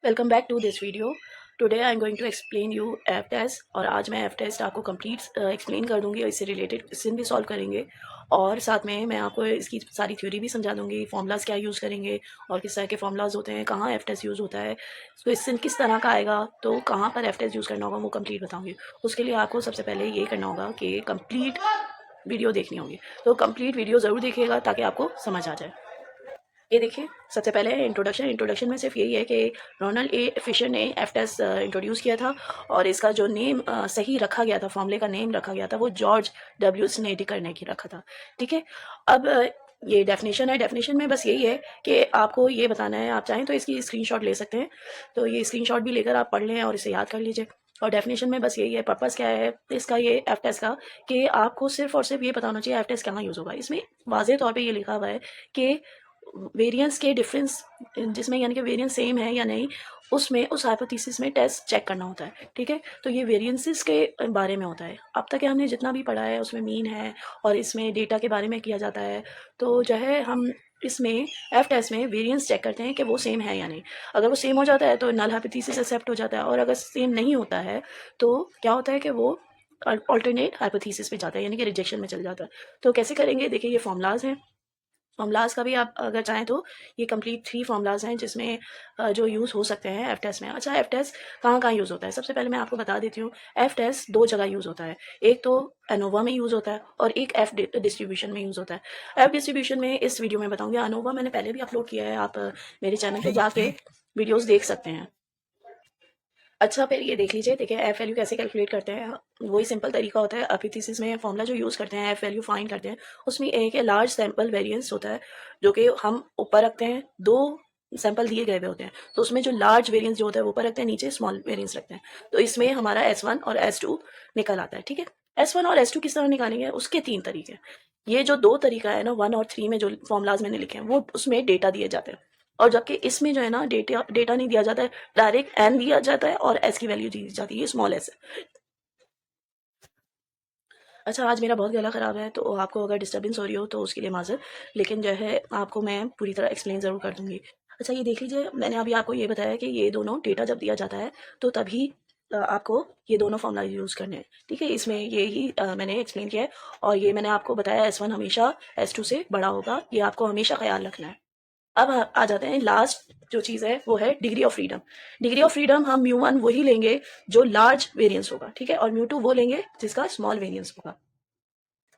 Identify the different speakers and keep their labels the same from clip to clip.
Speaker 1: Welcome back to this video. Today I am going to explain you F test. और आज मैं F test आपको complete explain कर दूंगी और इससे रिलेटेड क्वेश्चन भी सॉल्व करेंगे। और साथ में मैं आपको इसकी सारी थ्योरी भी समझा दूंगी, फॉर्मूलाज क्या यूज़ करेंगे और किस तरह के फॉर्मूलाज होते हैं, कहाँ एफ टेस्ट यूज़ होता है, क्वेश्चन किस तरह का आएगा, तो कहाँ पर एफ टेस्ट यूज़ करना होगा वो कंप्लीट बताऊँगी। उसके लिए आपको सबसे पहले ये करना होगा कि कंप्लीट वीडियो देखनी होगी। तो कंप्लीट वीडियो ज़रूर देखिएगा ताकि आपको समझ आ जाए। ये देखिए, सबसे पहले इंट्रोडक्शन में सिर्फ यही है कि रोनाल्ड ए फिशर ने एफ टेस्ट इंट्रोड्यूस किया था और इसका जो नेम सही रखा गया था, फॉर्मूले का नेम रखा गया था, वो जॉर्ज डब्ल्यू स्नेडिकर ने की रखा था। ठीक है। अब ये डेफिनेशन है। डेफिनेशन में बस यही है कि आपको ये बताना है, आप चाहें तो इसकी स्क्रीनशॉट ले सकते हैं, तो ये स्क्रीनशॉट भी लेकर आप पढ़ लें और इसे याद कर लीजिए। और डेफिनेशन में बस यही है, पर्पस क्या है इसका, ये एफ टेस्ट का, कि आपको सिर्फ और सिर्फ ये बताना चाहिए एफ टेस्ट कहाँ यूज़ होगा। इसमें वाज़ेह तौर पे ये लिखा हुआ है कि वेरिएंस के डिफरेंस, जिसमें यानी कि वेरिएंस सेम है या नहीं, उसमें उस हाइपोथेसिस में टेस्ट चेक करना होता है। ठीक है। तो ये वेरिएंसेस के बारे में होता है। अब तक हमने जितना भी पढ़ा है उसमें मीन है और इसमें डेटा के बारे में किया जाता है। तो जो है हम इसमें एफ टेस्ट में वेरिएंस चेक करते हैं कि वो सेम है या नहीं। अगर वो सेम हो जाता है तो नल हाइपोथेसिस एक्सेप्ट हो जाता है, और अगर सेम नहीं होता है तो क्या होता है कि वो अल्टरनेट हाइपोथेसिस पे जाता है, यानी कि रिजेक्शन में चल जाता है। तो कैसे करेंगे, देखिए ये फॉर्मूलाज हैं। फॉर्मूलाज का भी आप अगर चाहें तो ये कंप्लीट 3 फॉर्मूलाज हैं जिसमें जो यूज़ हो सकते हैं एफ टेस्ट में। अच्छा, एफ टेस्ट कहाँ कहाँ यूज़ होता है, सबसे पहले मैं आपको बता देती हूँ। एफ टेस्ट 2 जगह यूज़ होता है। एक तो एनोवा में यूज़ होता है और एक एफ डिस्ट्रीब्यूशन में यूज़ होता है। एफ डिस्ट्रीब्यूशन में इस वीडियो में बताऊँगी। एनोवा मैंने पहले भी अपलोड किया है, आप मेरे चैनल पर जाके वीडियोज़ देख सकते हैं। अच्छा, फिर ये देख लीजिए। देखिए एफ वैल्यू कैसे कैलकुलेट करते हैं, वही सिंपल तरीका होता है। एपिथेसिस में फॉर्मूला जो यूज़ करते हैं, एफ वैल्यू फाइंड करते हैं, उसमें एक है लार्ज सैंपल वेरिएंस होता है, जो कि हम ऊपर रखते हैं। 2 सैंपल दिए गए हुए होते हैं, तो उसमें जो लार्ज वेरिएंस जो होता है वो ऊपर रखते हैं, नीचे स्मॉल वेरिएंस रखते हैं। तो इसमें हमारा S1 और S2 निकल आता है। ठीक है। S1 और S2 किस तरह निकालेंगे, उसके 3 तरीके हैं। ये जो 2 तरीका है ना, 1 और 3 में जो फॉर्मूलाज मैंने लिखे हैं, वो उसमें डेटा दिए जाते हैं। और जबकि इसमें जो है ना, डेटा नहीं दिया जाता है, डायरेक्ट एन दिया जाता है और एस की वैल्यू दी जाती है, ये स्मॉल एस है। अच्छा, आज मेरा बहुत गला ख़राब है, तो आपको अगर डिस्टर्बेंस हो रही हो तो उसके लिए माज़रत, लेकिन जो है आपको मैं पूरी तरह एक्सप्लेन ज़रूर कर दूँगी। अच्छा, ये देख लीजिए, मैंने अभी आपको ये बताया कि ये दोनों डेटा जब दिया जाता है तो तभी आपको ये दोनों फॉर्मूला यूज़ करने हैं। ठीक है। इसमें ये ही मैंने एक्सप्लेन किया है। और ये मैंने आपको बताया S1 हमेशा S2 से बड़ा होगा, ये आपको हमेशा ख़याल रखना है। अब आ जाते हैं, लास्ट जो चीज़ है वो है degree of freedom. Degree of freedom हम म्यू1 वही लेंगे जो लार्ज वेरिएंस होगा। ठीक है। और म्यू2 वो लेंगे जिसका स्मॉल वेरिएंस होगा।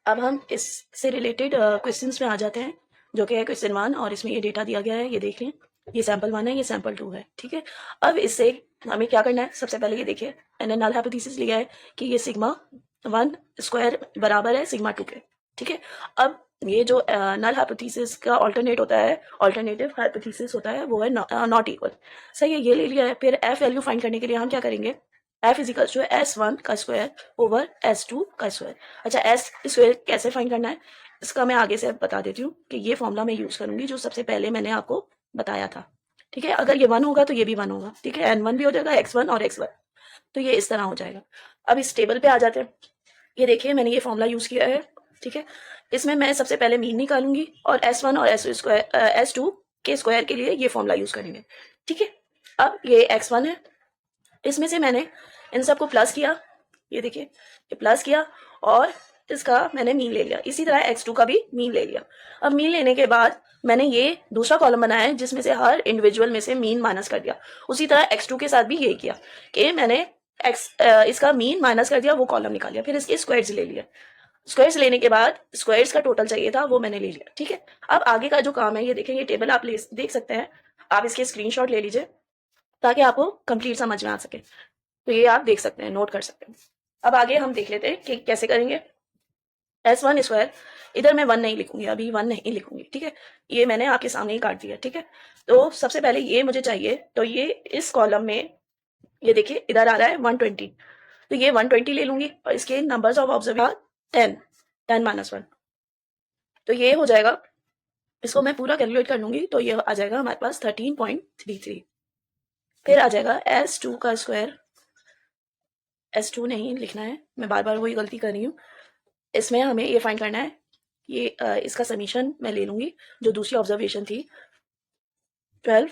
Speaker 1: अब हम इससे रिलेटेड क्वेश्चंस में आ जाते हैं, जो कि है क्वेश्चन 1, और इसमें ये डेटा दिया गया है, ये देख लें। ये सैंपल 1 है, ये सैंपल 2 है। ठीक है। अब इससे हमें क्या करना है, सबसे पहले ये देखिए, मैंने नल हाइपोथेसिस लिया है कि ये सिग्मा 1 स्क्वायर बराबर है सिग्मा 2 के। ठीक है। अब ये जो नल हाइपोथेसिस का ऑल्टरनेट होता है, ऑल्टरनेटिव हाइपोथेसिस होता है, वो है नॉट इक्वल। सही है, ये ले लिया है। फिर एफ वैल्यू फाइंड करने के लिए हम क्या करेंगे, F is equal to S1 का स्क्वायर ओवर S2 का स्क्वायर। अच्छा, एस स्क्वायर कैसे फाइंड करना है, इसका मैं आगे से बता देती हूँ कि ये फॉर्मूला मैं यूज़ करूंगी जो सबसे पहले मैंने आपको बताया था। ठीक है। अगर ये 1 होगा तो ये भी 1 होगा। ठीक है। N1 भी हो जाएगा, X1 और X1, तो ये इस तरह हो जाएगा। अब इस टेबल पे आ जाते हैं। ये देखिए, मैंने ये फॉर्मूला यूज़ किया है। ठीक है। इसमें मैं सबसे पहले मीन निकालूंगी और S1 और S2 के स्क्वायर के लिए ये फॉर्मूला यूज़ करेंगे। ठीक है। अब ये X1 है, इसमें से मैंने इन सबको प्लस किया, ये देखिए, ये प्लस किया और इसका मैंने मीन ले लिया। इसी तरह X2 का भी मीन ले लिया। अब मीन लेने के बाद मैंने ये दूसरा कॉलम बनाया है जिसमें से हर इंडिविजुअल में से मीन माइनस कर दिया। उसी तरह X2 के साथ भी यही किया कि मैंने इसका मीन माइनस कर दिया, वो कॉलम निकाल लिया। फिर इसके स्क्वायर्स ले लिया। स्क्वायर्स लेने के बाद स्क्वायर्स का टोटल चाहिए था, वो मैंने ले लिया। ठीक है। अब आगे का जो काम है, ये देखें, ये टेबल आप देख सकते हैं। आप इसके स्क्रीनशॉट ले लीजिए ताकि आपको कंप्लीट समझ में आ सके। तो ये आप देख सकते हैं, नोट कर सकते हैं। अब आगे हम देख लेते हैं कि कैसे करेंगे। S1 स्क्वायर, इधर मैं 1 नहीं लिखूंगी, अभी 1 नहीं लिखूंगी। ठीक है। ये मैंने आपके सामने ही काट दिया। ठीक है। तो सबसे पहले ये मुझे चाहिए, तो ये इस कॉलम में, ये देखिए इधर आ रहा है 120, तो ये 120 ले लूंगी और इसके नंबर्स ऑफ ऑब्जर्वेशन 10, 10 - 1, तो ये हो जाएगा। इसको मैं पूरा कैलकुलेट कर लूंगी तो ये आ जाएगा हमारे पास 13.33। फिर आ जाएगा S2 का स्क्वायर, S2 नहीं लिखना है, मैं बार बार वही गलती कर रही हूँ। इसमें हमें ये फाइंड करना है, ये इसका समीशन मैं ले लूंगी जो दूसरी ऑब्जर्वेशन थी 12,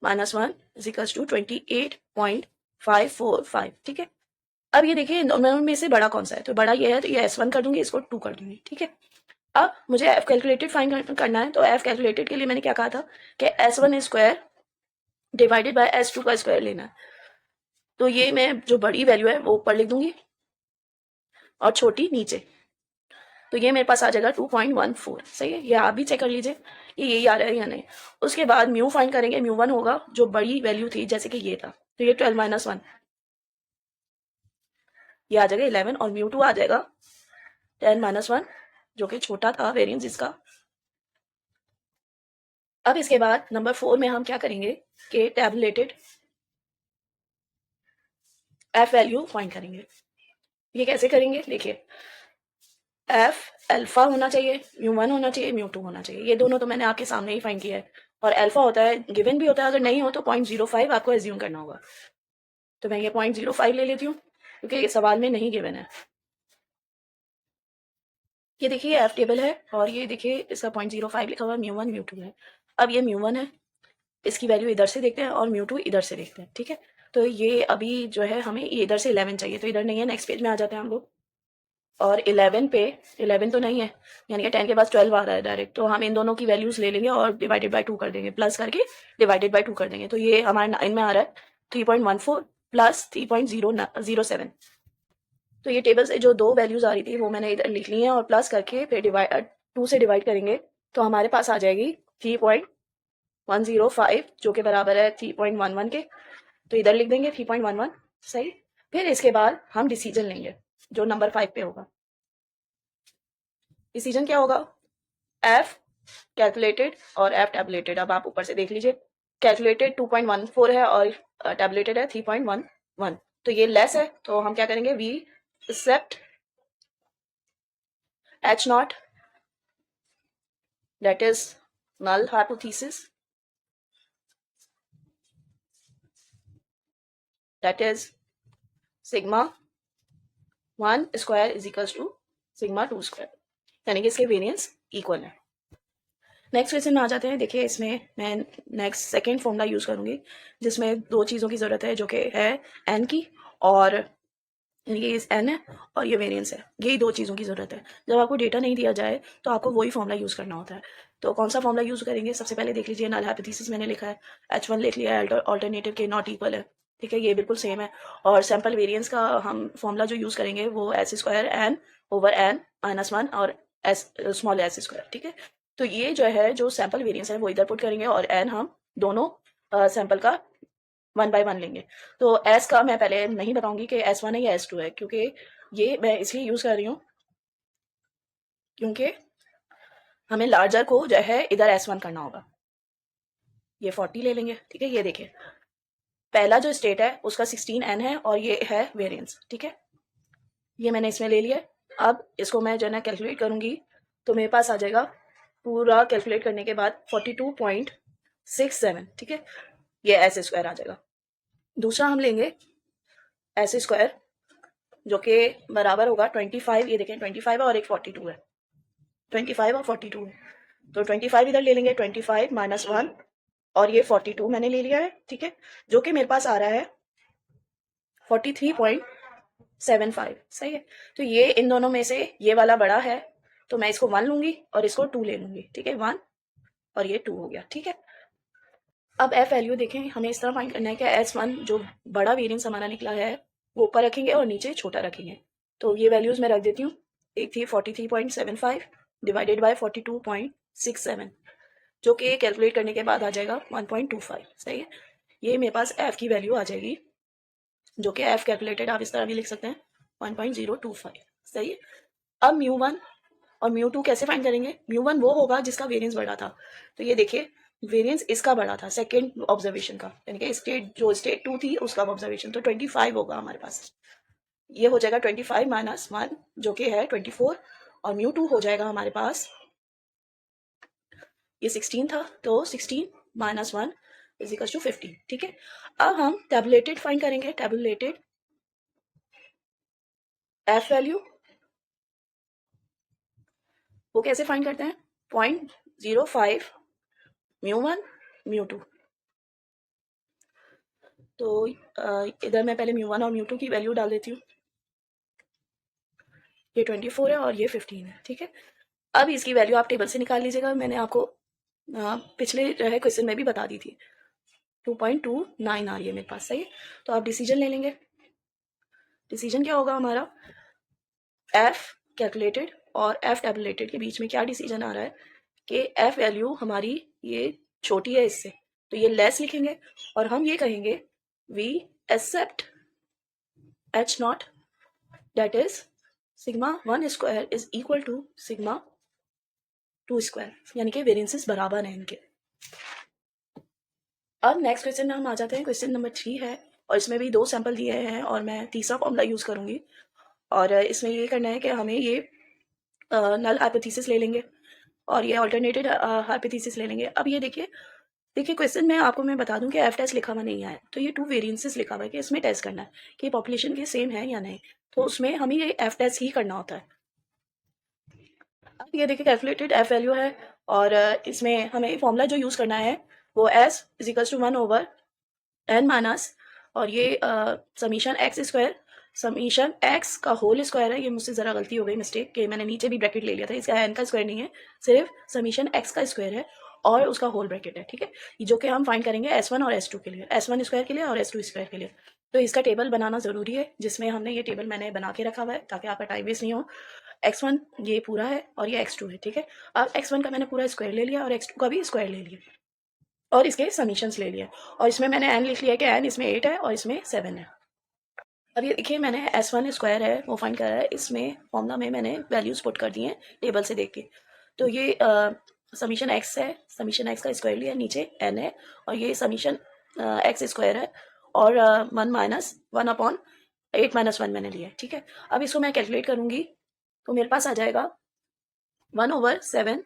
Speaker 1: -1 इज इक्वल्स टू 28.545। ठीक है, अब ये देखिए इन दोनों में से बड़ा कौन सा है, तो बड़ा ये है, तो ये S1 कर दूंगी, इसको 2 कर दूंगी। ठीक है, अब मुझे एफ कैलकुलेटेड फाइंड करना है, तो एफ कैलकुलेटेड के लिए मैंने क्या कहा था कि S1 square divided by S2 का स्क्वायर लेना है। तो ये मैं जो बड़ी वैल्यू है वो ऊपर लिख दूंगी और छोटी नीचे, तो ये मेरे पास आ जाएगा 2.14। सही है, ये आप भी चेक कर लीजिए ये यही आ रहा है या नहीं। उसके बाद म्यू फाइंड करेंगे, म्यू 1 होगा जो बड़ी वैल्यू थी, जैसे कि ये था, तो ये 12 - 1, ये आ जाएगा 11, और म्यू 2 आ जाएगा 10 - 1 जो कि छोटा था वेरिएंस इसका। अब इसके बाद नंबर 4 में हम क्या करेंगे कि टैबुलेटेड एफ वैल्यू फाइंड करेंगे। ये कैसे करेंगे, देखिए एफ अल्फा होना चाहिए, म्यू 1 होना चाहिए, म्यू 2 होना चाहिए। ये दोनों तो मैंने आपके सामने ही फाइंड किया है, और अल्फा होता है गिवन भी होता है, अगर नहीं हो तो 0.05 आपको एज्यूम करना होगा। तो मैं ये 0.05 ले लेती हूँ क्योंकि ये सवाल में नहीं गिवन है। ये देखिए एफ टेबल है, और ये देखिए इसका 0.05 लिखा हुआ है, म्यू 1 म्यू 2 है। अब ये म्यू 1 है, इसकी वैल्यू इधर से देखते हैं, और म्यू 2 इधर से देखते हैं। ठीक है, तो ये अभी जो है हमें ये इधर से 11 चाहिए, तो इधर नहीं है, नेक्स्ट पेज में आ जाते हैं हम लोग। और 11 पे 11 तो नहीं है, यानी कि 10 के पास 12 आ रहा है डायरेक्ट, तो हम इन दोनों की वैल्यूज ले लेंगे और डिवाइडेड बाय 2 कर देंगे, प्लस करके डिवाइडेड बाय 2 कर देंगे। तो ये हमारे 9 में आ रहा है 3.14 प्लस 3.007। तो ये टेबल से जो दो वैल्यूज आ रही थी वो मैंने इधर लिख ली है, और प्लस करके फिर 2 से डिवाइड करेंगे, तो हमारे पास आ जाएगी 3.105 जो कि बराबर है 3.11 के। तो इधर लिख देंगे 3.11। सही, फिर इसके बाद हम डिसीजन लेंगे जो नंबर 5 पे होगा। डिसीजन क्या होगा, एफ कैलकुलेटेड और एफ टैबुलेटेड। अब आप ऊपर से देख लीजिए, कैलकुलेटेड 2.14 है और टैबुलेटेड है 3.11। तो ये लेस है, तो हम क्या करेंगे, we accept H naught, that is null hypothesis, that is sigma 1 square is equals to sigma 2 square, यानी कि इसके वेरिएंस इक्वल है। नेक्स्ट क्वेश्चन में आ जाते हैं। देखिए इसमें मैं नेक्स्ट सेकेंड फॉर्मूला यूज़ करूंगी, जिसमें दो चीज़ों की ज़रूरत है, जो कि है एन की, और ये एन है और ये वेरिएंस है, यही दो चीज़ों की ज़रूरत है। जब आपको डेटा नहीं दिया जाए तो आपको वही फॉर्मूला यूज़ करना होता है। तो कौन सा फॉर्मूला यूज़ करेंगे, सबसे पहले देख लीजिए, नल हाइपोथेसिस मैंने लिखा है, H1 लिख लिया है, अल्टरनेटिव के नॉट इक्वल है। ठीक है, ये बिल्कुल सेम है। और सैम्पल वेरिएंस का हम फॉर्मूला जो यूज़ करेंगे वो S square N over N -1 और एस स्मॉल एस स्क्वायर। ठीक है, तो ये जो है जो सैम्पल वेरिएंस है वो इधर पुट करेंगे, और एन हम दोनों सैंपल का 1 बाय 1 लेंगे। तो एस का मैं पहले नहीं बताऊंगी कि S1 है या S2 है, क्योंकि ये मैं इसलिए यूज़ कर रही हूँ क्योंकि हमें लार्जर को जो है इधर S1 करना होगा। ये 40 ले लेंगे। ठीक है, ये देखिए पहला जो स्टेट है उसका 16n है, और ये है वेरिएंस। ठीक है, ये मैंने इसमें ले लिया। अब इसको मैं जो है ना कैलकुलेट करूंगी, तो मेरे पास आ जाएगा पूरा कैलकुलेट करने के बाद 42.67। ठीक है, ये एस स्क्वायर आ जाएगा। दूसरा हम लेंगे एस स्क्वायर जो कि बराबर होगा 25। ये देखें 25 है और एक 42 है, 25 और 42 है, तो 25 इधर ले लेंगे, 25 -1, और ये 42 मैंने ले लिया है। ठीक है, जो कि मेरे पास आ रहा है 43.75। सही है, तो ये इन दोनों में से ये वाला बड़ा है, तो मैं इसको 1 लूंगी और इसको 2 ले लूंगी। ठीक है, 1 और ये 2 हो गया। ठीक है, अब एफ वैल्यू देखें, हमें इस तरह फाइंड करना है कि S1 जो बड़ा वेरिएंस हमारा निकला है वो ऊपर रखेंगे और नीचे छोटा रखेंगे। तो ये वैल्यूज मैं रख देती हूँ। एक थी 43.75 डिवाइडेड बाय 42.67, जो कि कैलकुलेट करने के बाद आ जाएगा 1.25। सही है, ये मेरे पास एफ की वैल्यू आ जाएगी, जो कि एफ कैलकुलेटेड आप इस तरह भी लिख सकते हैं 1.025। सही है, अब म्यू 1 और म्यू 2 कैसे फाइंड करेंगे, म्यू 1 वो होगा जिसका वेरिएंस बड़ा था, तो ये देखिए वेरिएंस इसका बड़ा था सेकेंड ऑब्जर्वेशन का, यानी कि स्टेट जो स्टेट 2 थी उसका ऑब्जर्वेशन, तो 25 होगा हमारे पास। ये हो जाएगा 25 -1 जो कि है 24, और म्यू 2 हो जाएगा हमारे पास, ये 16 था, तो 16 -1 इज इक्वल टू 15। ठीक है, अब हम टैबुलेटेड फाइंड करेंगे। टैबुलेटेड एफ वैल्यू वो कैसे फाइंड करते हैं, 0.05 म्यू 1 म्यू 2। तो इधर मैं पहले म्यू1 और म्यू2 की वैल्यू डाल देती हूँ। ये 24 है और ये 15 है, ठीक है। अब इसकी वैल्यू आप टेबल से निकाल लीजिएगा। मैंने आपको पिछले जो है क्वेश्चन में भी बता दी थी। 2.29 आ रही है मेरे पास, सही है। तो आप डिसीजन ले लेंगे। डिसीजन क्या होगा हमारा, एफ कैलकुलेटेड और एफ टैबुलेटेड के बीच में क्या डिसीजन आ रहा है कि एफ वैल्यू हमारी ये छोटी है इससे, तो ये लेस लिखेंगे और हम ये कहेंगे we accept H naught that is sigma 1 square is equal to sigma 2 square, यानी कि वेरिएंसेस बराबर हैं इनके। अब नेक्स्ट क्वेश्चन में हम आ जाते हैं। क्वेश्चन नंबर 3 है और इसमें भी 2 सैंपल दिए हैं और मैं तीसरा फॉर्मूला यूज़ करूँगी। और इसमें ये करना है कि हमें ये नल हाइपोथेसिस ले लेंगे और ये अल्टरनेटेड हाइपोथेसिस ले लेंगे। अब ये देखिए क्वेश्चन में आपको मैं बता दूं कि एफ टेस्ट लिखा हुआ नहीं है, तो ये 2 वेरिएंसेस लिखा हुआ है कि इसमें टेस्ट करना है कि पॉपुलेशन के सेम है या नहीं, तो उसमें हमें ये एफ टेस्ट ही करना होता है। अब ये देखिए कैलकुलेटेड एफ वैल्यू है और इसमें हमें फॉर्मूला जो यूज़ करना है वो S is equals to 1 over N minus और ये summation x square summation x का होल स्क्वायर है। ये मुझसे ज़रा गलती हो गई, मिस्टेक, कि मैंने नीचे भी ब्रैकेट ले लिया था। इसका एन का स्क्वायर नहीं है, सिर्फ समीशन एक्स का स्क्वायर है और उसका होल ब्रैकेट है, ठीक है। जो कि हम फाइंड करेंगे S1 और S2 के लिए, S1 स्क्वायर के लिए और S2 स्क्वायर के लिए। तो इसका टेबल बनाना ज़रूरी है, जिसमें हमने ये टेबल मैंने बना के रखा हुआ है ताकि आपका टाइम वेस्ट नहीं हो। x1 ये पूरा है और ये x2 है, ठीक है। अब x1 का मैंने पूरा स्क्वायर ले लिया और x2 का भी स्क्वायर ले लिया और इसके समीशंस ले लिए और इसमें मैंने n लिख लिया कि n इसमें 8 है और इसमें 7 है। अब ये देखिए मैंने S1 स्क्वायर है वो फाइंड करा है, इसमें फॉर्मूला में मैंने वैल्यूज पुट कर दी हैं टेबल से देख के। तो ये समीशन x है, समीशन x का स्क्वायर लिया, नीचे n है और ये समीशन x स्क्वायर है और 1 माइनस 1 अपॉन 8 माइनस 1 मैंने लिया है, ठीक है। अब इसको मैं कैलकुलेट करूँगी तो मेरे पास आ जाएगा 1 ओवर 7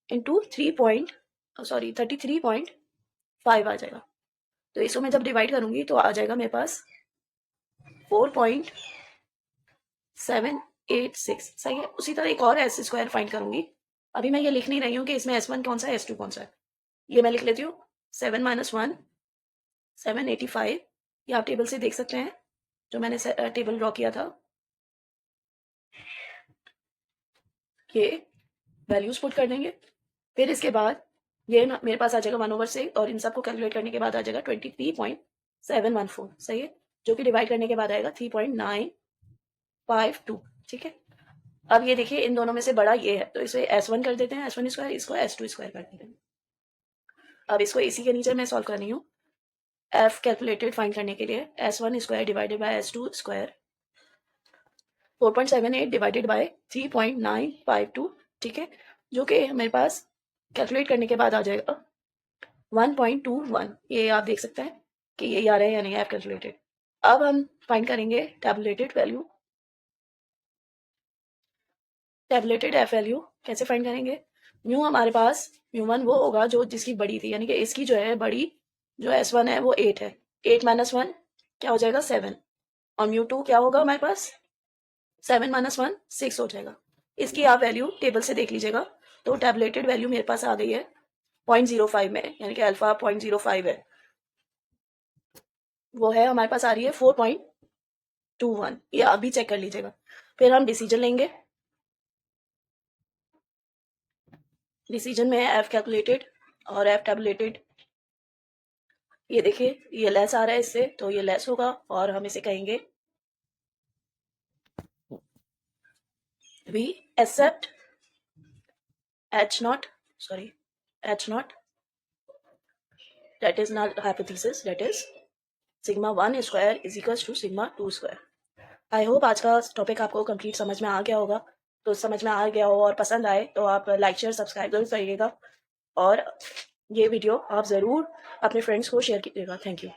Speaker 1: इंटू 33.5 आ जाएगा। तो इसको मैं जब डिवाइड करूँगी तो आ जाएगा मेरे पास 4.786, सही है। उसी तरह एक और एस स्क्वायर फाइंड करूँगी। अभी मैं ये लिख नहीं रही हूँ कि इसमें S1 कौन सा है S2 कौन सा है, ये मैं लिख लेती हूँ 7 माइनस 1 785। ये आप टेबल से देख सकते हैं जो मैंने टेबल ड्रॉ किया था। ये वैल्यूज पुट कर देंगे, फिर इसके बाद ये मेरे पास आ जाएगा 1 ओवर 6 और इन सबको कैलकुलेट करने के बाद आ जाएगा 23.714, सही है, जो कि डिवाइड करने के बाद आएगा 3.952, ठीक है। अब ये देखिए इन दोनों में से बड़ा ये है तो इसे S1 कर देते हैं, S1 स्क्वायर, इसको S2 स्क्वायर कर देते हैं। अब इसको इसी के नीचे मैं सॉल्व कर रही हूँ एफ कैलकुलेटेड फाइंड करने के लिए। S1 square divided by S2 square 4.78 divided by 3.952, ठीक है, जो कि मेरे पास कैलकुलेट करने के बाद आ जाएगा 1.21। ये आप देख सकते हैं कि ये आ रहा है या नहीं एफ कैलकुलेटेड। अब हम फाइंड करेंगे tabulated value. Tabulated F value कैसे फाइंड करेंगे, म्यू हमारे पास म्यू1 वो होगा जो जिसकी बड़ी थी, यानी कि इसकी जो है बड़ी जो S1 है वो 8 है, 8 माइनस 1 क्या हो जाएगा 7 और म्यू2 क्या होगा हमारे पास 7 माइनस 1 6 हो जाएगा। इसकी आप वैल्यू टेबल से देख लीजिएगा। तो टैबुलेटेड वैल्यू मेरे पास आ गई है 0.05 में, यानी कि अल्फा 0.05 है, वो है हमारे पास आ रही है 4.21। ये आप भी चेक कर लीजिएगा। फिर हम डिसीजन लेंगे। डिसीजन में एफ कैलकुलेटेड और एफ टैबुलेटेड। ये देखिए ये लेस आ रहा है इससे, तो ये लेस होगा और हम इसे कहेंगे we accept H naught that is null hypothesis, that is sigma 1 square is equals to sigma 2 square। I hope आज का टॉपिक आपको कंप्लीट समझ में आ गया होगा। तो समझ में आ गया हो और पसंद आए तो आप लाइक शेयर सब्सक्राइब जरूर करिएगा और ये वीडियो आप ज़रूर अपने फ्रेंड्स को शेयर कीजिएगा। Thank you.